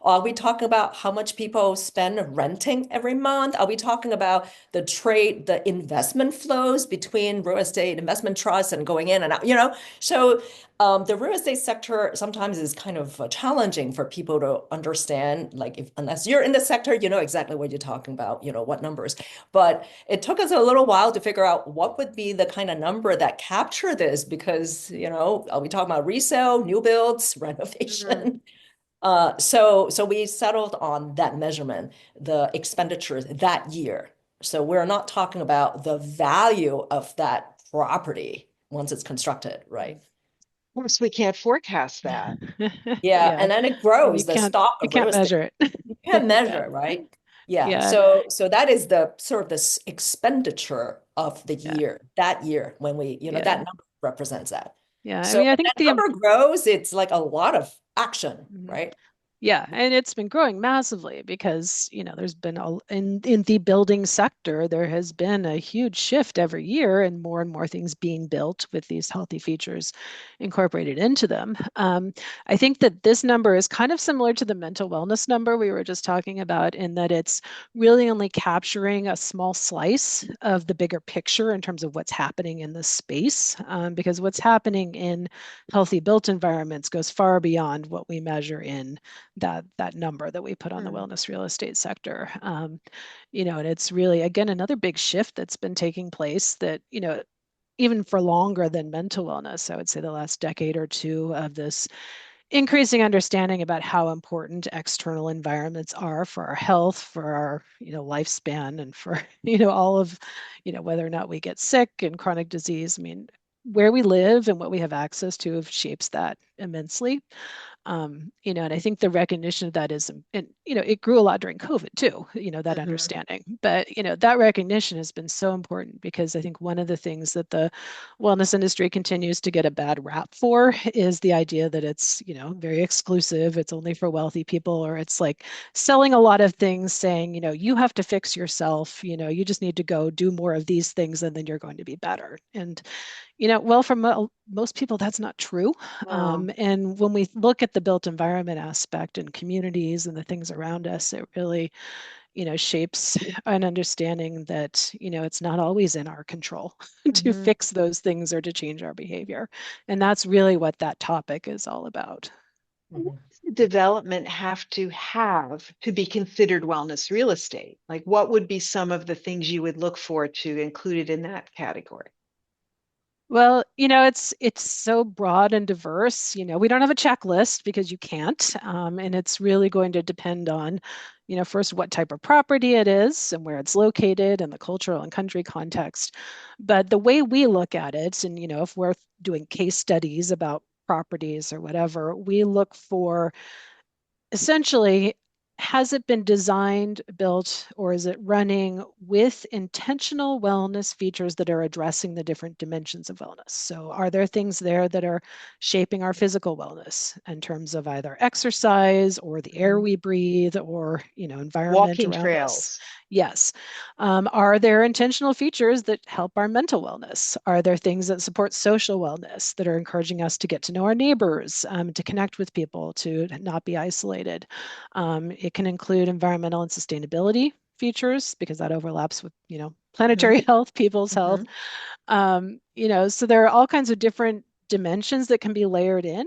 B: Are we talking about how much people spend renting every month? Are we talking about the investment flows between real estate investment trusts and going in and out, So the real estate sector sometimes is kind of challenging for people to understand, like unless you're in the sector, you know exactly what you're talking about, what numbers. But it took us a little while to figure out what would be the kind of number that capture this because, are we talking about resale, new builds, renovation? So we settled on that measurement, the expenditures that year. So we're not talking about the value of that property once it's constructed, right?
A: Of course, we can't forecast that.
B: Yeah, and then it grows, the stock
C: You
B: of real
C: can't
B: estate.
C: measure it.
B: You can't measure it, right? Yeah.
C: Yeah.
B: So that is the sort of this expenditure of the year, that year when that number represents that.
C: Yeah.
B: So
C: I mean, I
B: when
C: think
B: that number grows, it's like a lot of action, right?
C: Yeah, and it's been growing massively because, there's been in the building sector, there has been a huge shift every year and more things being built with these healthy features incorporated into them. I think that this number is kind of similar to the mental wellness number we were just talking about in that it's really only capturing a small slice of the bigger picture in terms of what's happening in the space, because what's happening in healthy built environments goes far beyond what we measure in that number that we put on the wellness real estate sector. And it's really, again, another big shift that's been taking place that, even for longer than mental wellness, I would say the last decade or two of this increasing understanding about how important external environments are for our health, for our, lifespan, and for, all of, whether or not we get sick and chronic disease. I mean, where we live and what we have access to shapes that immensely. And I think the recognition of that is, and it grew a lot during COVID too, that understanding. But that recognition has been so important because I think one of the things that the wellness industry continues to get a bad rap for is the idea that it's, very exclusive, it's only for wealthy people, or it's like selling a lot of things saying, you have to fix yourself, you just need to go do more of these things and then you're going to be better. And well, for most people, that's not true.
A: Wow.
C: And when we look at the built environment aspect and communities and the things around us, it really, shapes an understanding that, it's not always in our control to fix those things or to change our behavior. And that's really what that topic is all about.
A: What does the development have to be considered wellness real estate? Like, what would be some of the things you would look for to include it in that category?
C: Well, it's so broad and diverse. We don't have a checklist because you can't, and it's really going to depend on, first what type of property it is and where it's located and the cultural and country context. But the way we look at it, and if we're doing case studies about properties or whatever, we look for essentially, has it been designed, built, or is it running with intentional wellness features that are addressing the different dimensions of wellness? So, are there things there that are shaping our physical wellness in terms of either exercise or the air we breathe or, environment
A: Walking
C: around us?
A: trails.
C: Yes. Are there intentional features that help our mental wellness? Are there things that support social wellness that are encouraging us to get to know our neighbors, to connect with people, to not be isolated? It can include environmental and sustainability features because that overlaps with, planetary health, people's health. So there are all kinds of different dimensions that can be layered in.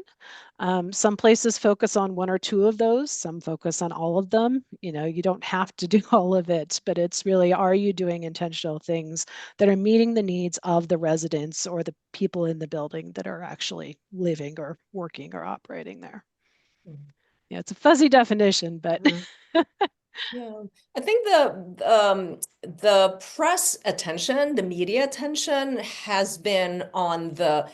C: Some places focus on one or two of those, some focus on all of them. You don't have to do all of it, but it's really, are you doing intentional things that are meeting the needs of the residents or the people in the building that are actually living or working or operating there? Yeah, it's a fuzzy definition, but
B: Yeah, I think the press attention, the media attention has been on the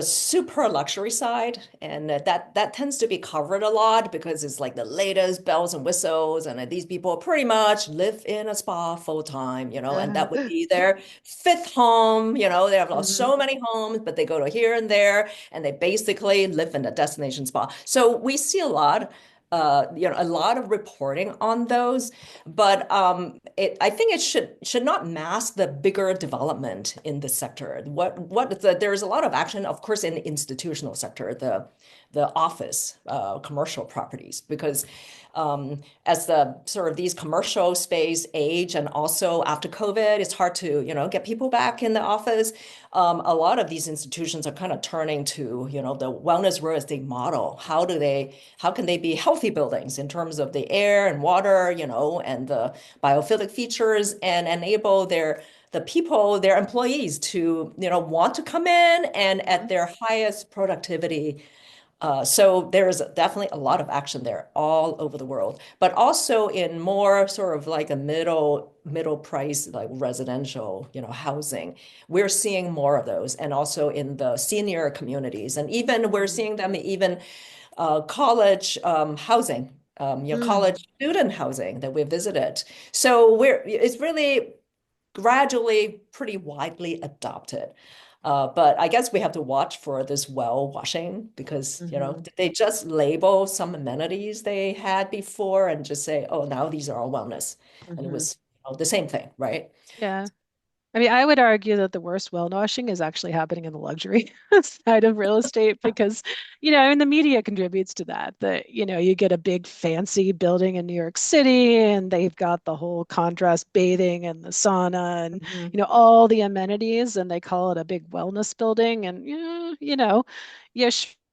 B: super luxury side, and that tends to be covered a lot because it's like the latest bells and whistles, and these people pretty much live in a spa full time, and that would be their fifth home. They have so many homes, but they go to here and there, and they basically live in a destination spa. So we see a lot of reporting on those, but I think it should not mask the bigger development in the sector. There's a lot of action, of course, in the institutional sector, the office, commercial properties, because as the sort of these commercial space age, and also after COVID, it's hard to get people back in the office. A lot of these institutions are kind of turning to the wellness real estate model. How can they be healthy buildings in terms of the air and water, and the biophilic features, and enable the people, their employees to, want to come in and at their highest productivity. So there's definitely a lot of action there all over the world, but also in more sort of like a middle price, like residential, housing. We're seeing more of those, and also in the senior communities, and even we're seeing them even college housing, college student housing that we visited. So it's really gradually pretty widely adopted. But I guess we have to watch for this well washing because, did they just label some amenities they had before and just say, oh, now these are all wellness. And it was the same thing, right?
C: yeah. I mean, I would argue that the worst well washing is actually happening in the luxury side of real estate because, and the media contributes to that. That, you get a big fancy building in New York City and they've got the whole contrast bathing and the sauna and, all the amenities, and they call it a big wellness building. And, yeah,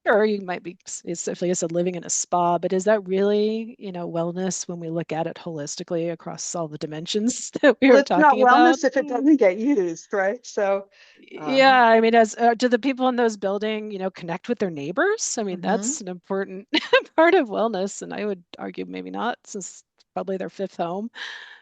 C: sure, you might be, it's like I said, living in a spa, but is that really, wellness when we look at it holistically across all the dimensions that we
A: Well,
C: were
A: it's not
C: talking about?
A: wellness if it doesn't get used, right? So,
C: Yeah, I mean, as do the people in those building, connect with their neighbors? I mean, that's an important part of wellness, and I would argue maybe not, since it's probably their fifth home.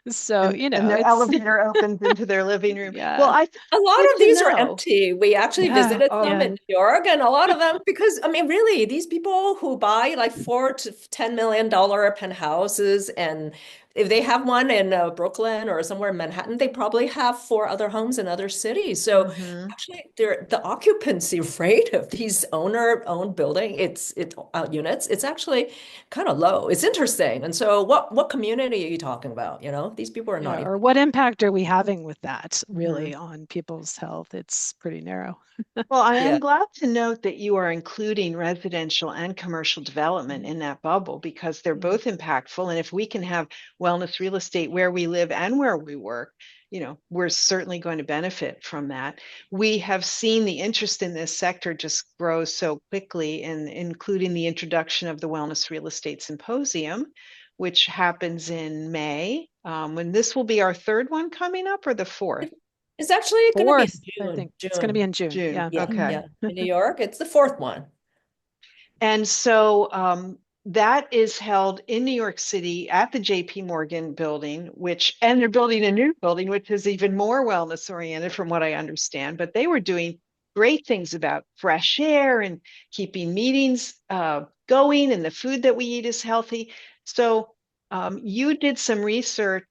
C: So,
A: and their
C: it's
A: elevator opens into their living room. Well,
C: yeah,
B: A lot
A: good
B: of
A: to
B: these are
A: know.
B: empty. We actually
C: yeah,
B: visited some
C: yeah.
B: in New York, and a lot of them, because I mean, really, these people who buy like $4 to $10 million penthouses, and if they have one in Brooklyn or somewhere in Manhattan, they probably have four other homes in other cities. So
A: Mm-hmm.
B: actually, the occupancy rate of these owner-owned building, it's units, it's actually kind of low. It's interesting. And so, what community are you talking about? You know, these people are not
C: Yeah,
B: even.
C: or what impact are we having with that
A: Mm-hmm.
C: really on people's health? It's pretty narrow.
A: Well, I
B: Yeah.
A: am glad to note that you are including residential and commercial development in that bubble because they're
C: Mhm.
A: both impactful. And if we can have wellness real estate where we live and where we work, we're certainly going to benefit from that. We have seen the interest in this sector just grow so quickly, and including the introduction of the Wellness Real Estate Symposium, which happens in May. When this will be our third one coming up, or the fourth?
B: It's actually going to be in
C: Fourth, I
B: June.
C: think it's going to be in June.
A: June.
C: Yeah.
B: Yeah,
A: Okay.
B: yeah. In New York, it's the fourth one.
A: And so that is held in New York City at the JP Morgan building, and they're building a new building, which is even more wellness oriented from what I understand. But they were doing great things about fresh air and keeping meetings going, and the food that we eat is healthy. So you did some research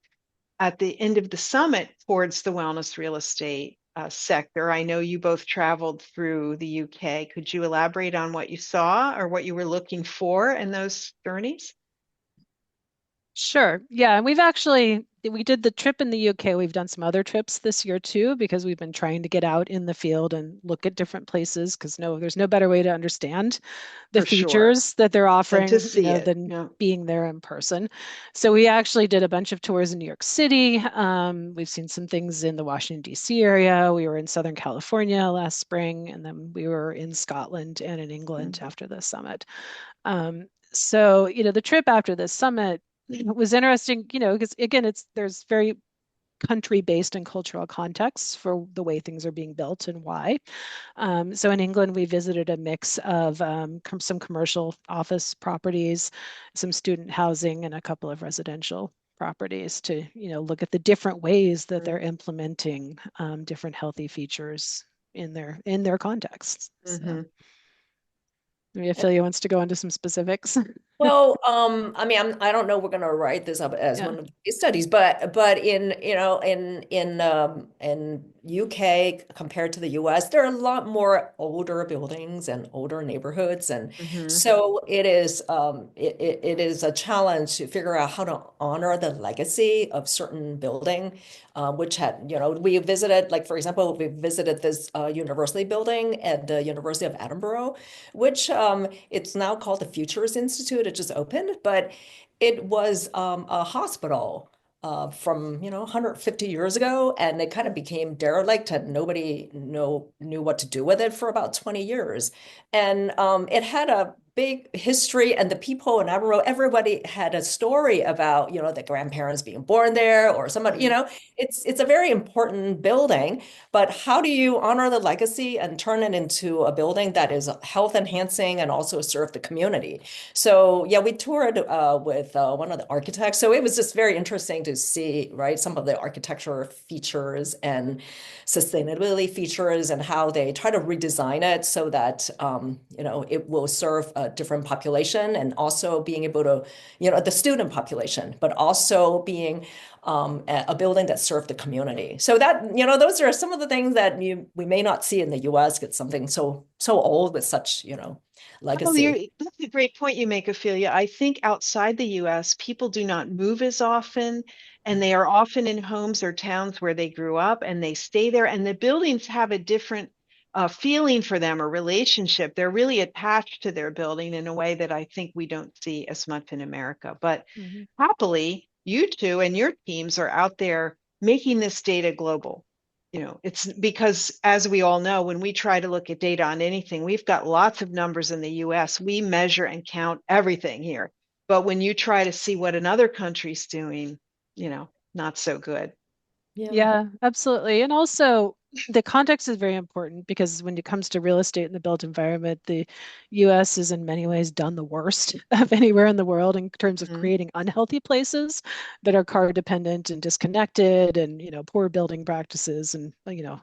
A: at the end of the summit towards the wellness real estate sector. I know you both traveled through the UK. Could you elaborate on what you saw or what you were looking for in those journeys?
C: Sure. Yeah, and we did the trip in the UK. We've done some other trips this year too, because we've been trying to get out in the field and look at different places because there's no better way to understand the
A: For sure.
C: features that they're
A: And to
C: offering,
A: see it.
C: than
A: Yeah.
C: being there in person. So we actually did a bunch of tours in New York City. We've seen some things in the Washington, D.C. area. We were in Southern California last spring, and then we were in Scotland and in England
A: Mhm.
C: after the summit. So, the trip after this summit was interesting, because again, there's very country-based and cultural contexts for the way things are being built and why. So in England, we visited a mix of some commercial office properties, some student housing, and a couple of residential properties to, look at the different ways that they're implementing different healthy features in their contexts. So
A: Mm-hmm.
C: maybe Ophelia wants to go into some specifics.
B: Well, I mean, I don't know. We're going to write this up as
C: Yeah.
B: one of the case studies, but in UK compared to the US, there are a lot more older buildings and older neighborhoods, and
A: Mm-hmm.
B: so it is a challenge to figure out how to honor the legacy of certain building, which had we visited, like for example, we visited this university building at the University of Edinburgh, which it's now called the Futures Institute. It just opened, but it was a hospital from 150 years ago, and it kind of became derelict, and nobody knew what to do with it for about 20 years. And it had a big history, and the people in Edinburgh, everybody had a story about the grandparents being born there or somebody.
A: Mm-hmm.
B: It's a very important building, but how do you honor the legacy and turn it into a building that is health enhancing and also serve the community? So yeah, we toured with one of the architects. So it was just very interesting to see, right, some of the architecture features and sustainability features and how they try to redesign it so that it will serve a different population, and also being able to, the student population, but also being a building that served the community. So that, those are some of the things that we may not see in the US. It's something so old with such,
A: Oh,
B: legacy.
A: that's a great point you make, Ophelia. I think outside the US, people do not move as often, and they are often in homes or towns where they grew up and they stay there, and the buildings have a different feeling for them or relationship. They're really attached to their building in a way that I think we don't see as much in America. But
C: Mhm.
A: happily, you two and your teams are out there making this data global. It's because, as we all know, when we try to look at data on anything, we've got lots of numbers in the US. We measure and count everything here. But when you try to see what another country's doing, not so good.
B: Yeah.
C: Yeah, absolutely. And also, the context is very important because when it comes to real estate and the built environment, the US is in many ways done the worst of anywhere in the world in terms of
A: Mhm.
C: creating unhealthy places that are car dependent and disconnected and, poor building practices and,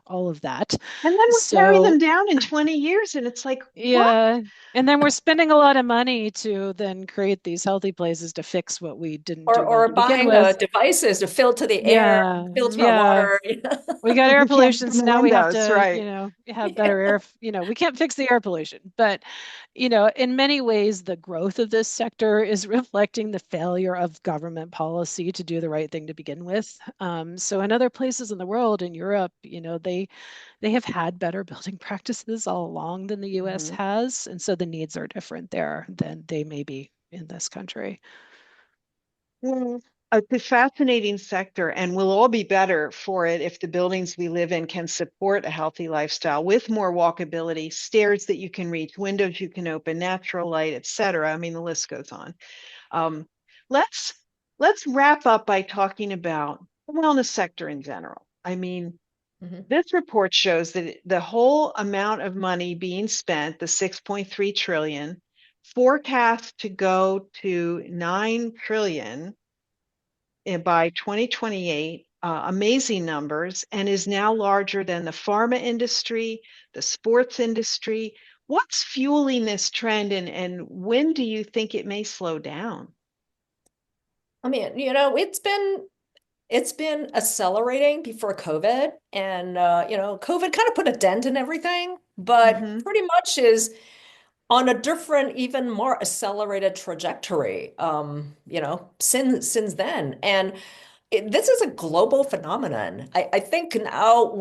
C: all of that.
A: And then we carry
C: So
A: them down in 20 years, and it's like, what?
C: yeah. And then we're spending a lot of money to then create these healthy places to fix what we didn't do well
B: Or
C: to begin
B: buying
C: with.
B: devices to filter the air,
C: Yeah.
B: filter our
C: Yeah.
B: water.
C: We got air
A: You can't
C: pollution,
A: open
C: so
A: the
C: now we have
A: windows,
C: to,
A: right?
C: have better air. We can't fix the air pollution, but, in many ways, the growth of this sector is reflecting the failure of government policy to do the right thing to begin with. So in other places in the world, in Europe, they have had better building practices all along than the US
A: Mhm.
C: has, and so the needs are different there than they may be in this country.
A: Well, it's a fascinating sector, and we'll all be better for it if the buildings we live in can support a healthy lifestyle with more walkability, stairs that you can reach, windows you can open, natural light, etc. I mean, the list goes on. Um, let's let's wrap up by talking about the wellness sector in general. I mean,
B: Mhm.
A: this report shows that the whole amount of money being spent, the 6.3 trillion, forecast to go to 9 trillion by 2028, amazing numbers, and is now larger than the pharma industry, the sports industry. What's fueling this trend, and when do you think it may slow down?
B: I mean, it's been accelerating before COVID, and COVID kind of put a dent in everything, but
A: Mm-hmm.
B: pretty much is on a different, even more accelerated trajectory, since then. And this is a global phenomenon. I think now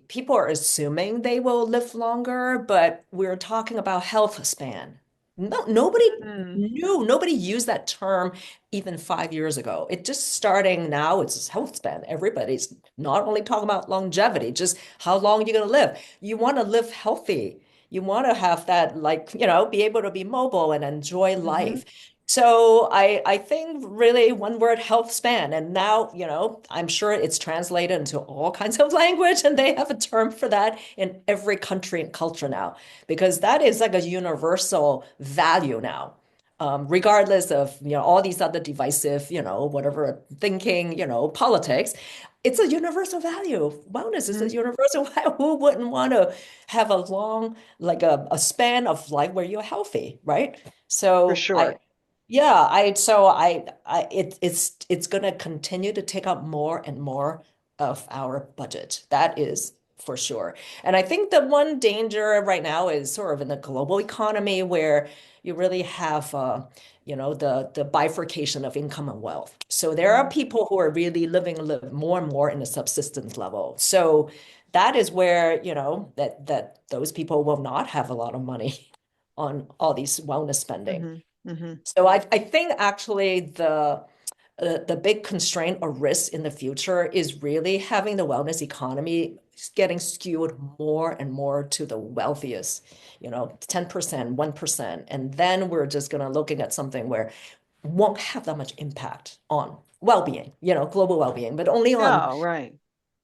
B: people are assuming they will live longer, but we're talking about health span. No,
A: Mm-hmm.
B: nobody used that term even 5 years ago. It just starting now, it's health span. Everybody's not only talking about longevity, just how long you're going to live. You want to live healthy. You want to have that, like, be able to be mobile and enjoy
A: Mm-hmm.
B: life. So I think really one word health span. And now, I'm sure it's translated into all kinds of language and they have a term for that in every country and culture now, because that is like a universal value now. Regardless of, all these other divisive, whatever thinking, politics, it's a universal value. Wellness is a
A: Mm-hmm.
B: universal value. Who wouldn't want to have a long, like a span of life where you're healthy, right?
A: For
B: So
A: sure.
B: it's gonna continue to take up more and more of our budget. That is for sure. And I think the one danger right now is sort of in the global economy where you really have the bifurcation of income and wealth. So there are
A: Mm-hmm.
B: people who are really live more and more in a subsistence level. So that is where, that those people will not have a lot of money on all these wellness spending.
A: Mm-hmm. Mm-hmm.
B: So I think actually the big constraint or risk in the future is really having the wellness economy getting skewed more and more to the wealthiest, 10%, 1%. And then we're just gonna looking at something where won't have that much impact on well-being, global well-being, but only on
A: Oh, right.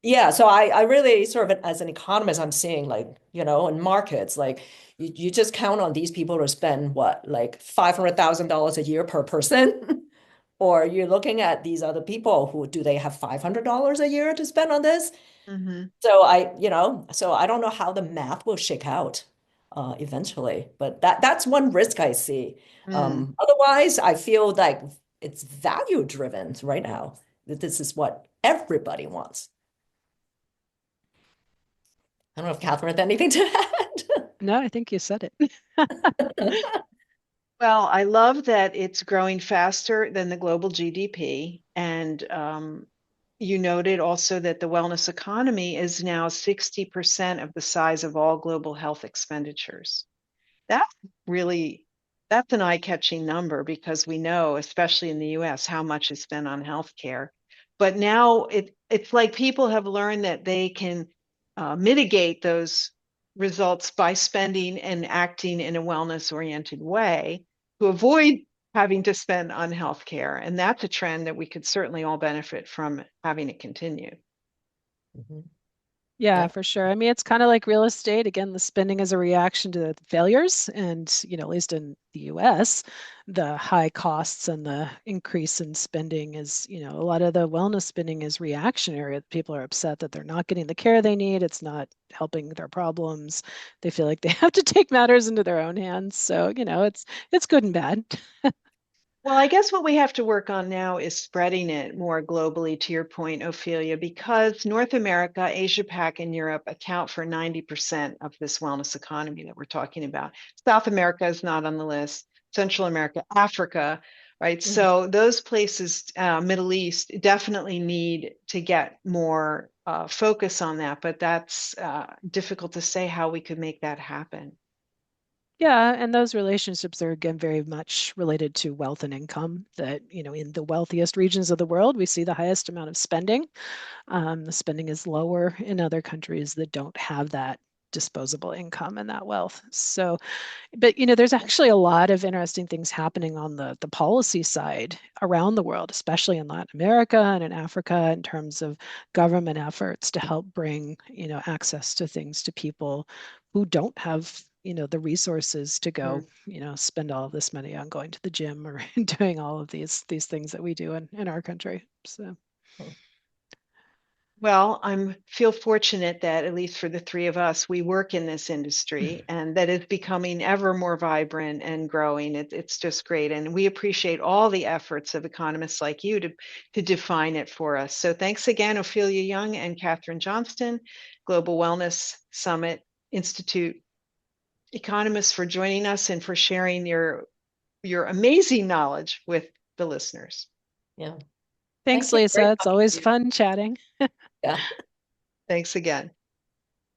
B: yeah, so I really sort of as an economist, I'm seeing like, in markets, like you just count on these people to spend what, like $500,000 a year per person? Or you're looking at these other people who do they have $500 a year to spend on this?
A: Mm-hmm.
B: So I don't know how the math will shake out eventually, but that's one risk I see.
A: Mm.
B: Otherwise, I feel like it's value driven right now. That this is what everybody wants. I don't know if Catherine had anything to
C: No, I think you said it.
B: add.
A: Well, I love that it's growing faster than the global GDP. And you noted also that the wellness economy is now 60% of the size of all global health expenditures. That's really, that's an eye-catching number because we know, especially in the US, how much is spent on healthcare. But now it's like people have learned that they can mitigate those results by spending and acting in a wellness-oriented way to avoid having to spend on healthcare. And that's a trend that we could certainly all benefit from having it continue.
B: Mhm.
C: Yeah, for sure. I mean, it's kind of like real estate. Again, the spending is a reaction to the failures. And, at least in the US, the high costs and the increase in spending is, a lot of the wellness spending is reactionary. People are upset that they're not getting the care they need. It's not helping their problems. They feel like they have to take matters into their own hands. So, it's good and bad.
A: Well, I guess what we have to work on now is spreading it more globally, to your point, Ophelia, because North America, Asia Pac, and Europe account for 90% of this wellness economy that we're talking about. South America is not on the list, Central America, Africa, right? So those places, Middle East, definitely need to get more focus on that, but that's difficult to say how we could make that happen.
C: Yeah, and those relationships are again very much related to wealth and income. That, in the wealthiest regions of the world, we see the highest amount of spending. The spending is lower in other countries that don't have that disposable income and that wealth. So, but there's actually a lot of interesting things happening on the policy side around the world, especially in Latin America and in Africa, in terms of government efforts to help bring, access to things to people who don't have, the resources to go, spend all of this money on going to the gym or doing all of these things that we do in our country. So.
A: Well, I feel fortunate that at least for the three of us, we work in this industry and that it's becoming ever more vibrant and growing. It's just great. And we appreciate all the efforts of economists like you to define it for us. So thanks again, Ophelia Yeung and Katharine Johnston, Global Wellness Summit Institute economists, for joining us and for sharing your amazing knowledge with the listeners.
B: Yeah.
C: Thanks,
B: Thank you.
C: Lisa.
B: Great
C: It's
B: talking to
C: always
B: you.
C: fun chatting.
B: Yeah.
A: Thanks again.